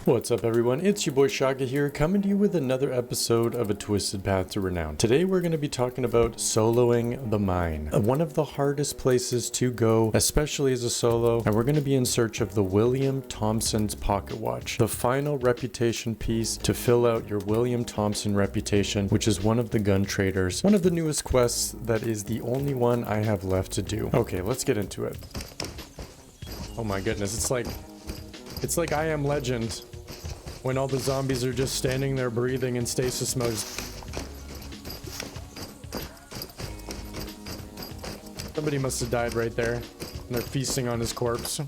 What's up everyone, it's your boy Shaka here, coming to you with another episode of A Twisted Path to Renown. Today we're going to be talking about soloing the mine. One of the hardest places to go, especially as a solo, and we're going to be in search of the William Thompson's pocket watch. The final reputation piece to fill out your William Thompson reputation, which is one of the gun traders. One of the newest quests that is the only one I have left to do. Okay, let's get into it. Oh my goodness, it's like I Am Legend. When all the zombies are just standing there breathing in stasis mode. Somebody must have died right there, and they're feasting on his corpse.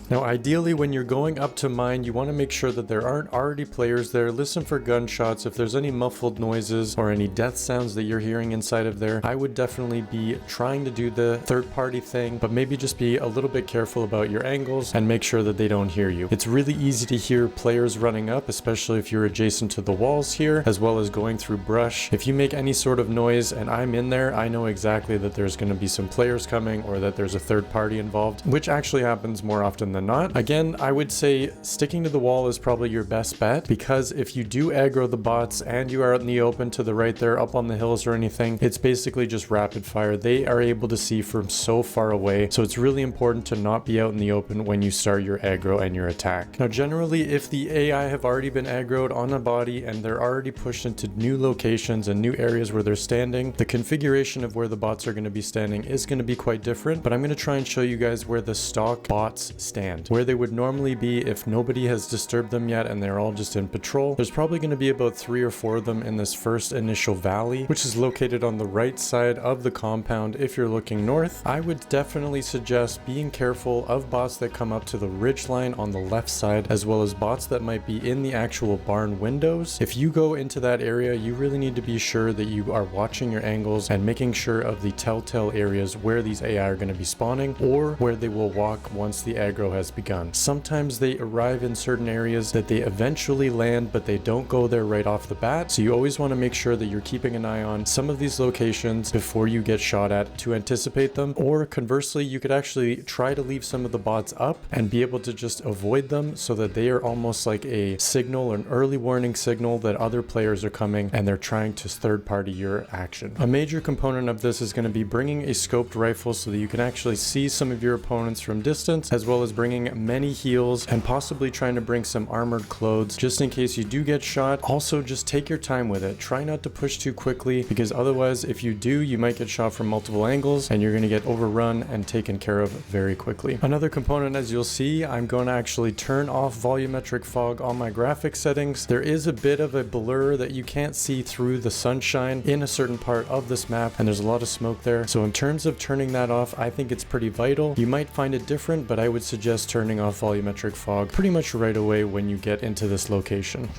Now ideally when you're going up to mine, you want to make sure that there aren't already players there. Listen for gunshots. If there's any muffled noises or any death sounds that you're hearing inside of there, I would definitely be trying to do the third party thing, but maybe just be a little bit careful about your angles and make sure that they don't hear you. It's really easy to hear players running up, especially if you're adjacent to the walls here, as well as going through brush. If you make any sort of noise and I'm in there, I know exactly that there's going to be some players coming or that there's a third party involved, which actually happens more often than not. Again, I would say sticking to the wall is probably your best bet, because if you do aggro the bots and you are out in the open to the right there, up on the hills or anything, it's basically just rapid fire. They are able to see from so far away, so it's really important to not be out in the open when you start your aggro and your attack. Now generally, if the AI have already been aggroed on a body and they're already pushed into new locations and new areas where they're standing, the configuration of where the bots are going to be standing is going to be quite different, but I'm going to try and show you guys where the stock bots stand, where they would normally be if nobody has disturbed them yet and they're all just in patrol. There's probably going to be about 3 or 4 of them in this first initial valley, which is located on the right side of the compound. If you're looking north, I would definitely suggest being careful of bots that come up to the ridge line on the left side, as well as bots that might be in the actual barn windows. If you go into that area, you really need to be sure that you are watching your angles and making sure of the telltale areas where these AI are going to be spawning or where they will walk once the aggro has begun. Sometimes they arrive in certain areas that they eventually land, but they don't go there right off the bat. So you always want to make sure that you're keeping an eye on some of these locations before you get shot at to anticipate them. Or conversely, you could actually try to leave some of the bots up and be able to just avoid them so that they are almost like a signal, an early warning signal that other players are coming and they're trying to third party your action. A major component of this is going to be bringing a scoped rifle so that you can actually see some of your opponents from distance, as well as bringing many heals and possibly trying to bring some armored clothes just in case you do get shot. Also, just take your time with it. Try not to push too quickly, because otherwise if you do, you might get shot from multiple angles and you're going to get overrun and taken care of very quickly. Another component, as you'll see, I'm going to actually turn off volumetric fog on my graphics settings. There is a bit of a blur that you can't see through the sunshine in a certain part of this map, and there's a lot of smoke there. So in terms of turning that off, I think it's pretty vital. You might find it different, but I would suggest turning off volumetric fog pretty much right away when you get into this location.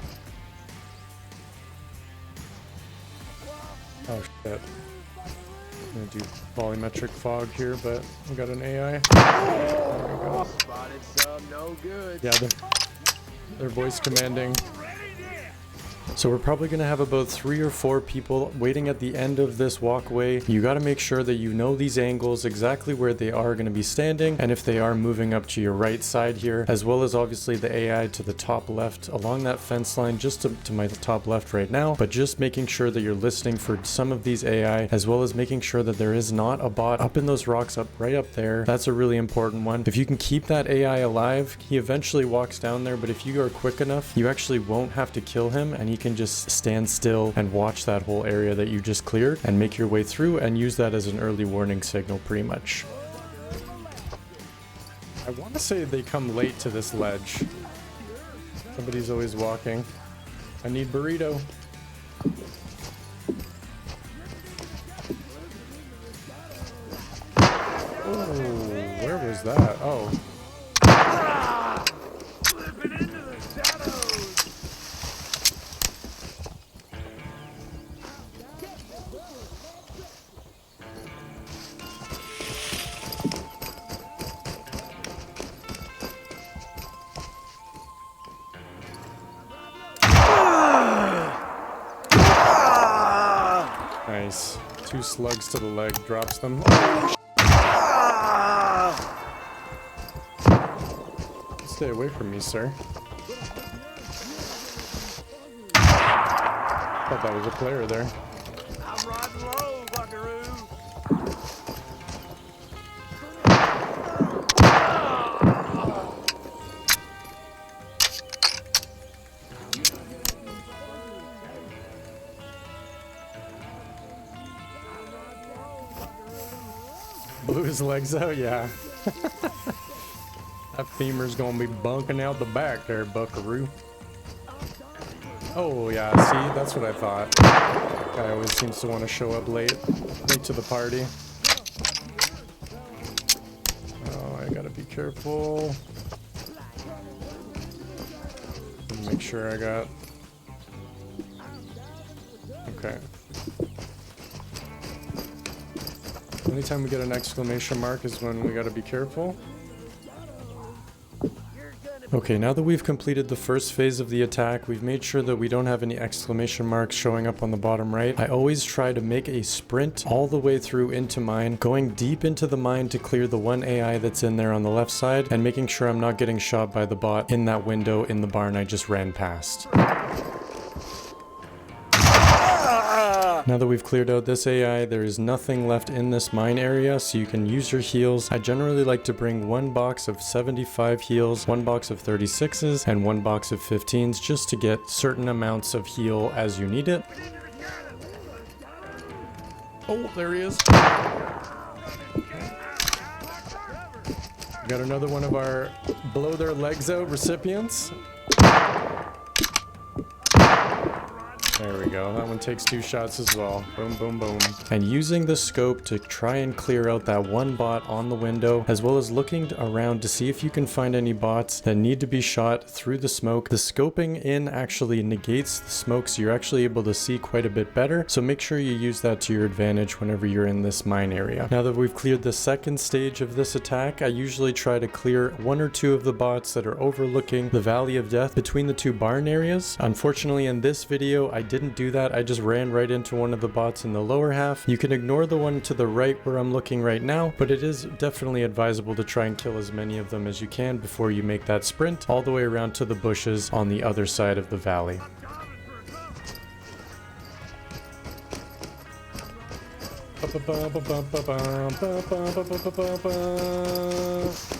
Oh shit. I'm gonna do volumetric fog here, but we got an AI. There we go. Spotted some, no good. Yeah, they're voice commanding. So we're probably going to have about 3 or 4 people waiting at the end of this walkway. You got to make sure that you know these angles, exactly where they are going to be standing, and if they are moving up to your right side here, as well as obviously the AI to the top left along that fence line, just to my top left right now. But just making sure that you're listening for some of these AI, as well as making sure that there is not a bot up in those rocks right up there. That's a really important one. If you can keep that AI alive, he eventually walks down there, but if you are quick enough, you actually won't have to kill him, and he can just stand still and watch that whole area that you just cleared and make your way through and use that as an early warning signal pretty much. I want to say they come late to this ledge. Somebody's always walking. I need burrito. Oh, where was that? Oh. Nice. 2 slugs to the leg, drops them. Stay away from me, sir. Thought that was a player there. I'm riding low, buckaroo. Blew his legs out, yeah. That femur's gonna be bunking out the back there, buckaroo. Oh yeah, see, that's what I thought. Guy always seems to want to show up late to the party. Oh, I gotta be careful. Make sure I got... Okay. Anytime we get an exclamation mark is when we gotta be careful. Okay, now that we've completed the first phase of the attack, we've made sure that we don't have any exclamation marks showing up on the bottom right. I always try to make a sprint all the way through into mine, going deep into the mine to clear the one AI that's in there on the left side, and making sure I'm not getting shot by the bot in that window in the barn I just ran past. Now that we've cleared out this AI, there is nothing left in this mine area, so you can use your heals. I generally like to bring one box of 75 heals, one box of 36s, and one box of 15s just to get certain amounts of heal as you need it. Oh, there he is. Got another one of our blow their legs out recipients. There we go. That one takes 2 shots as well. Boom, boom, boom. And using the scope to try and clear out that one bot on the window, as well as looking around to see if you can find any bots that need to be shot through the smoke. The scoping in actually negates the smoke, so you're actually able to see quite a bit better. So make sure you use that to your advantage whenever you're in this mine area. Now that we've cleared the second stage of this attack, I usually try to clear 1 or 2 of the bots that are overlooking the Valley of Death between the 2 barn areas. Unfortunately, in this video, I didn't do that. I just ran right into one of the bots in the lower half. You can ignore the one to the right where I'm looking right now, but it is definitely advisable to try and kill as many of them as you can before you make that sprint all the way around to the bushes on the other side of the valley.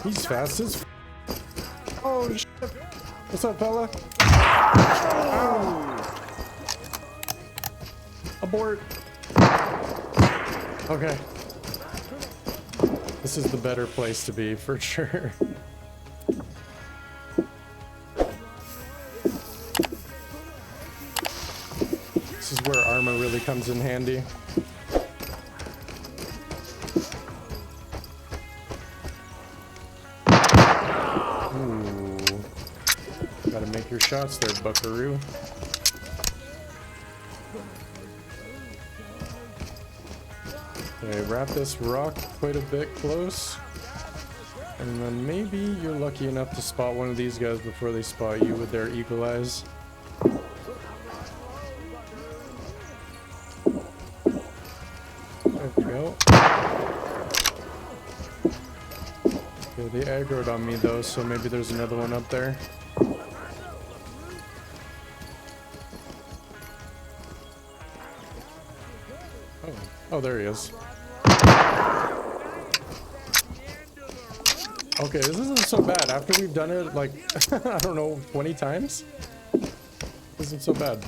He's fast as oh shit. What's up, fella? Ow. Abort. Okay. This is the better place to be for sure. This is where armor really comes in handy. Ooh. Gotta make your shots there, buckaroo. Okay, wrap this rock quite a bit close. And then maybe you're lucky enough to spot one of these guys before they spot you with their eagle eyes. There we go. Okay, they aggroed on me though, so maybe there's another one up there. Oh, there he is. Okay, this isn't so bad. After we've done it, like, I don't know, 20 times? This isn't so bad.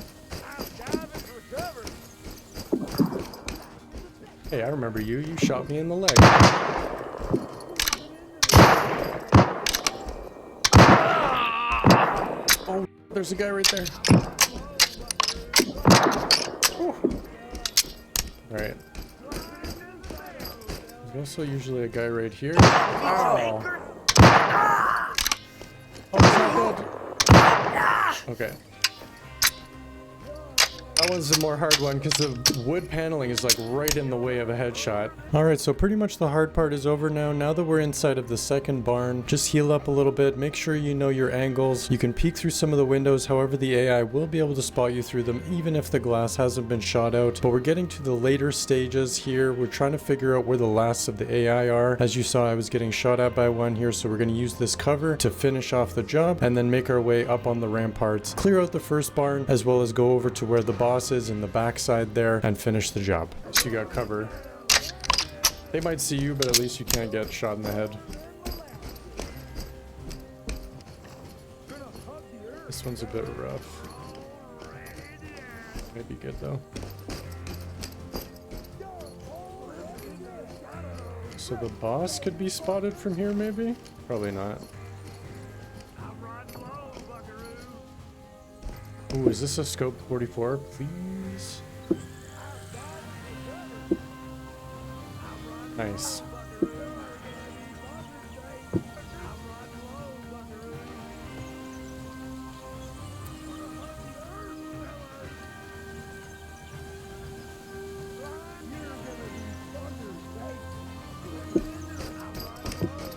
Hey, I remember you. You shot me in the leg. Oh, there's a guy right there. Alright. There's also usually a guy right here. Ow! Oh, he's not dead. Okay. That one's a more hard one because the wood paneling is like right in the way of a headshot. Alright, so pretty much the hard part is over now. Now that we're inside of the second barn, just heal up a little bit. Make sure you know your angles. You can peek through some of the windows. However, the AI will be able to spot you through them even if the glass hasn't been shot out. But we're getting to the later stages here. We're trying to figure out where the last of the AI are. As you saw, I was getting shot at by one here, so we're going to use this cover to finish off the job and then make our way up on the ramparts, clear out the first barn, as well as go over to where the boss boss is in the backside there and finish the job. So you got cover. They might see you, but at least you can't get shot in the head. This one's a bit rough. Maybe good though. So the boss could be spotted from here, maybe? Probably not. Ooh, is this a scope 44? Please? Nice.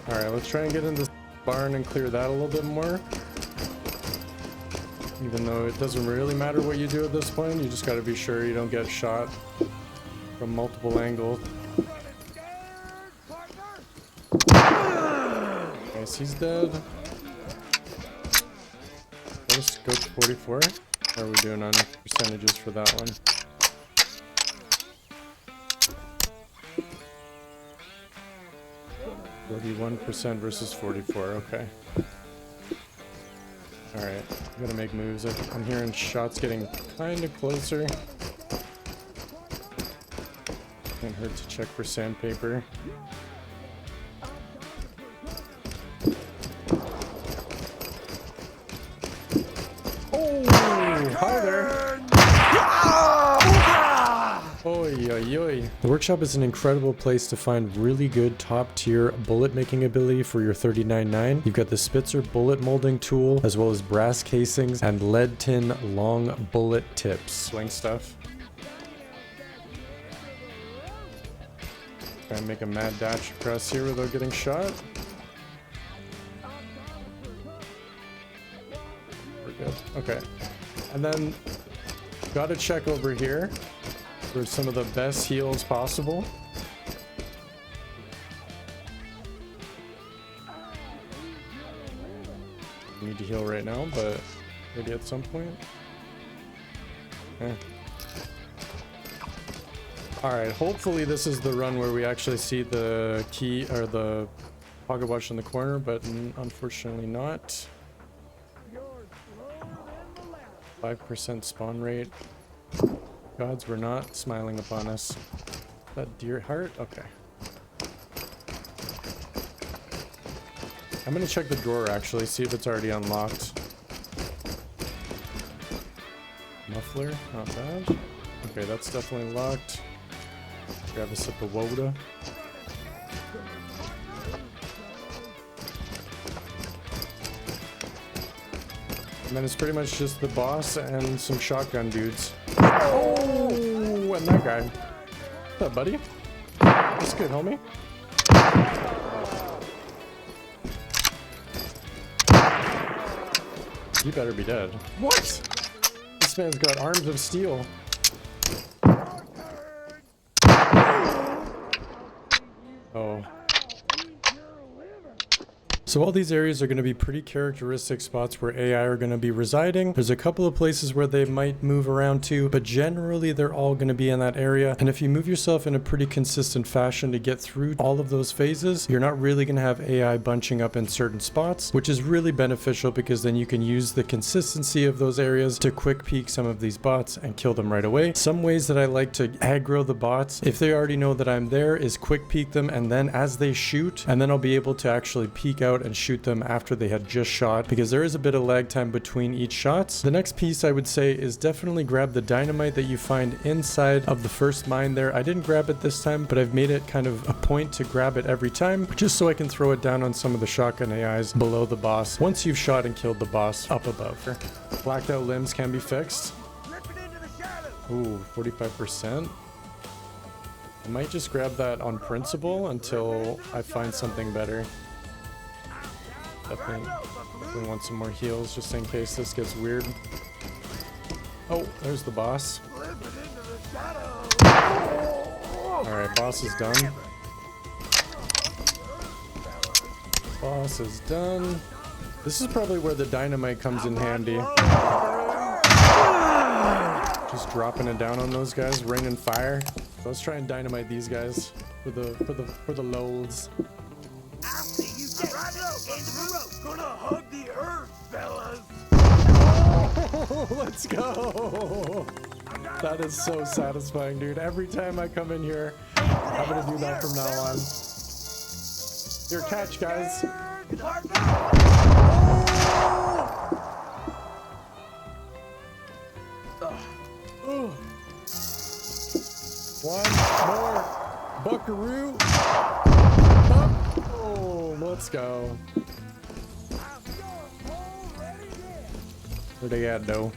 Alright, let's try and get in this barn and clear that a little bit more. Even though it doesn't really matter what you do at this point, you just gotta be sure you don't get shot from multiple angles. Nice, he's dead. What is scope 44? How are we doing on percentages for that one? %, versus 44, okay. Alright, gotta make moves. I'm hearing shots getting kinda closer. Can't hurt to check for sandpaper. Oh, hi there! Oi, oi, oi. The workshop is an incredible place to find really good top tier bullet making ability for your 39.9. You've got the Spitzer bullet molding tool, as well as brass casings and lead tin long bullet tips. Sling stuff. Try and make a mad dash across here without getting shot. We're good. Okay. And then gotta check over here for some of the best heals possible. I need to heal right now, but maybe at some point. Alright, hopefully this is the run where we actually see the key or the pocket watch in the corner, but unfortunately not. 5% spawn rate. Gods were not smiling upon us. That deer heart? Okay. I'm gonna check the drawer actually, see if it's already unlocked. Muffler, not bad. Okay, that's definitely locked. Grab a sip of Woda. And then it's pretty much just the boss and some shotgun dudes. Oh, and that guy. What's up, buddy? That's good, homie. You better be dead. What? This man's got arms of steel. Oh. So all these areas are going to be pretty characteristic spots where AI are going to be residing. There's a couple of places where they might move around to, but generally they're all going to be in that area. And if you move yourself in a pretty consistent fashion to get through all of those phases, you're not really going to have AI bunching up in certain spots, which is really beneficial because then you can use the consistency of those areas to quick peek some of these bots and kill them right away. Some ways that I like to aggro the bots, if they already know that I'm there, is quick peek them and then as they shoot, and then I'll be able to actually peek out and shoot them after they had just shot, because there is a bit of lag time between each shots. The next piece I would say is definitely grab the dynamite that you find inside of the first mine there. I didn't grab it this time, but I've made it kind of a point to grab it every time, just so I can throw it down on some of the shotgun AIs below the boss once you've shot and killed the boss up above. Blacked out limbs can be fixed. Ooh, 45%. I might just grab that on principle until I find something better. Definitely want some more heals just in case this gets weird. Oh, there's the boss. Alright, boss is done. Boss is done. This is probably where the dynamite comes in handy. Just dropping it down on those guys, raining fire. Let's try and dynamite these guys for the lols. I'll see you dead. Right up, end of the road. Gonna hug the earth, fellas. Oh, let's go. That is so satisfying, dude. Every time I come in here, I'm gonna do that from now on. Here, catch, guys. Oh. One more buckaroo. Oh, let's go. Where'd they at, though?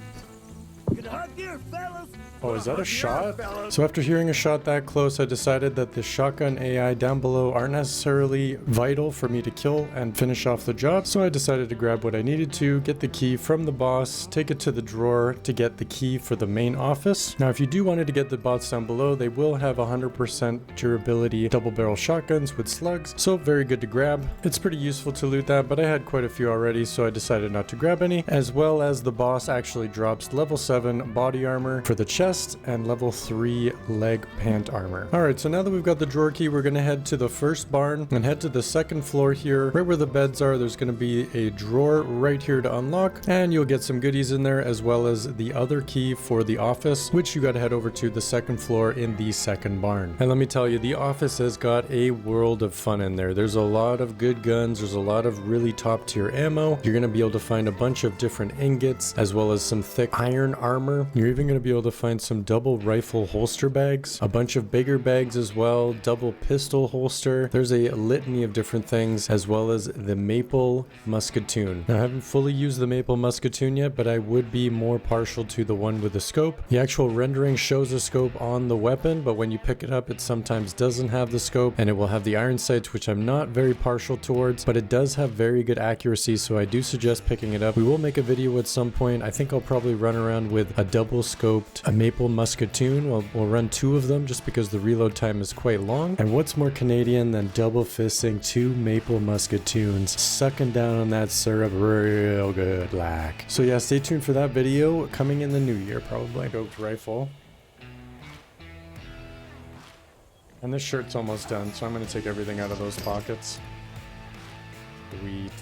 Gonna hug here, fellas. Oh, is that a shot? So after hearing a shot that close, I decided that the shotgun AI down below aren't necessarily vital for me to kill and finish off the job. So I decided to grab what I needed to, get the key from the boss, take it to the drawer to get the key for the main office. Now, if you do wanted to get the bots down below, they will have 100% durability double barrel shotguns with slugs. So very good to grab. It's pretty useful to loot that, but I had quite a few already, so I decided not to grab any. As well as the boss actually drops level 7 body armor for the chest and level 3 leg pant armor. Alright, so now that we've got the drawer key, we're going to head to the first barn and head to the second floor here. Right where the beds are, there's going to be a drawer right here to unlock, and you'll get some goodies in there, as well as the other key for the office, which you got to head over to the second floor in the second barn. And let me tell you, the office has got a world of fun in there. There's a lot of good guns, there's a lot of really top tier ammo. You're going to be able to find a bunch of different ingots, as well as some thick iron armor. You're even going to be able to find some double rifle holster bags, a bunch of bigger bags as well, double pistol holster. There's a litany of different things, as well as the maple musketoon. Now, I haven't fully used the maple musketoon yet, but I would be more partial to the one with the scope. The actual rendering shows a scope on the weapon, but when you pick it up, it sometimes doesn't have the scope, and it will have the iron sights, which I'm not very partial towards, but it does have very good accuracy, so I do suggest picking it up. We will make a video at some point. I think I'll probably run around with a double scoped maple musketoon. We'll run 2 of them just because the reload time is quite long. And what's more Canadian than double fisting 2 maple musketoons, sucking down on that syrup real good like. So yeah, stay tuned for that video coming in the new year probably. Scoped rifle. And this shirt's almost done, so I'm going to take everything out of those pockets. Sweet.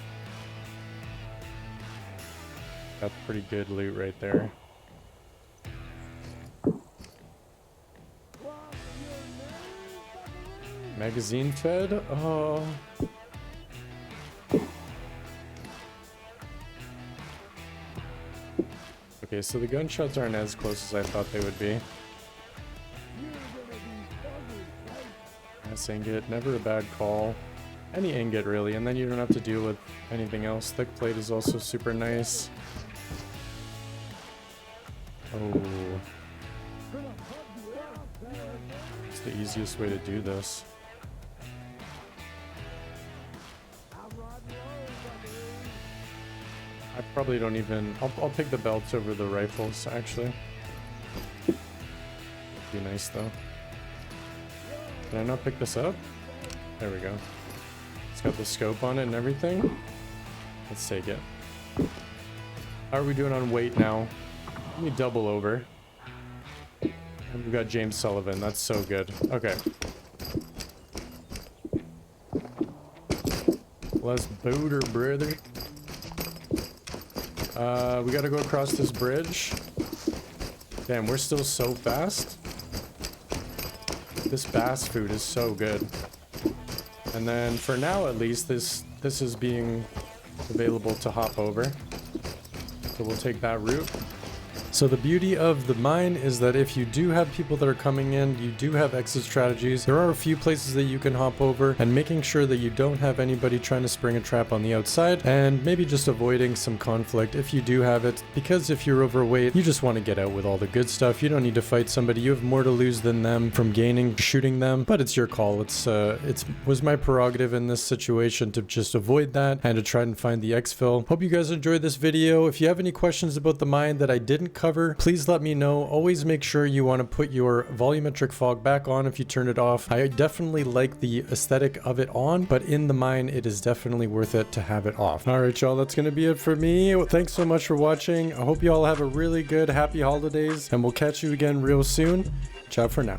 That's pretty good loot right there. Magazine fed? Oh. Okay, so the gunshots aren't as close as I thought they would be. Yes, ingot, never a bad call. Any ingot really, and then you don't have to deal with anything else. Thick plate is also super nice. Oh. It's the easiest way to do this. I probably don't even... I'll pick the belts over the rifles, actually. Be nice, though. Can I not pick this up? There we go. It's got the scope on it and everything. Let's take it. How are we doing on weight now? Let me double over. And we've got James Sullivan. That's so good. Okay. Let's boot her, brother. We gotta go across this bridge. Damn, we're still so fast. This bass food is so good. And then for now at least, this is being available to hop over. So we'll take that route. So the beauty of the mine is that if you do have people that are coming in, you do have exit strategies. There are a few places that you can hop over, and making sure that you don't have anybody trying to spring a trap on the outside, and maybe just avoiding some conflict if you do have it, because if you're overweight, you just want to get out with all the good stuff. You don't need to fight somebody. You have more to lose than them from shooting them, but it's your call. It was my prerogative in this situation to just avoid that and to try and find the exfil. Hope you guys enjoyed this video. If you have any questions about the mine that I didn't cover. Please let me know. Always make sure you want to put your volumetric fog back on if you turn it off. I definitely like the aesthetic of it on, but in the mine, it is definitely worth it to have it off. All right, y'all, that's going to be it for me. Thanks so much for watching. I hope you all have a really good, happy holidays, and we'll catch you again real soon. Ciao for now.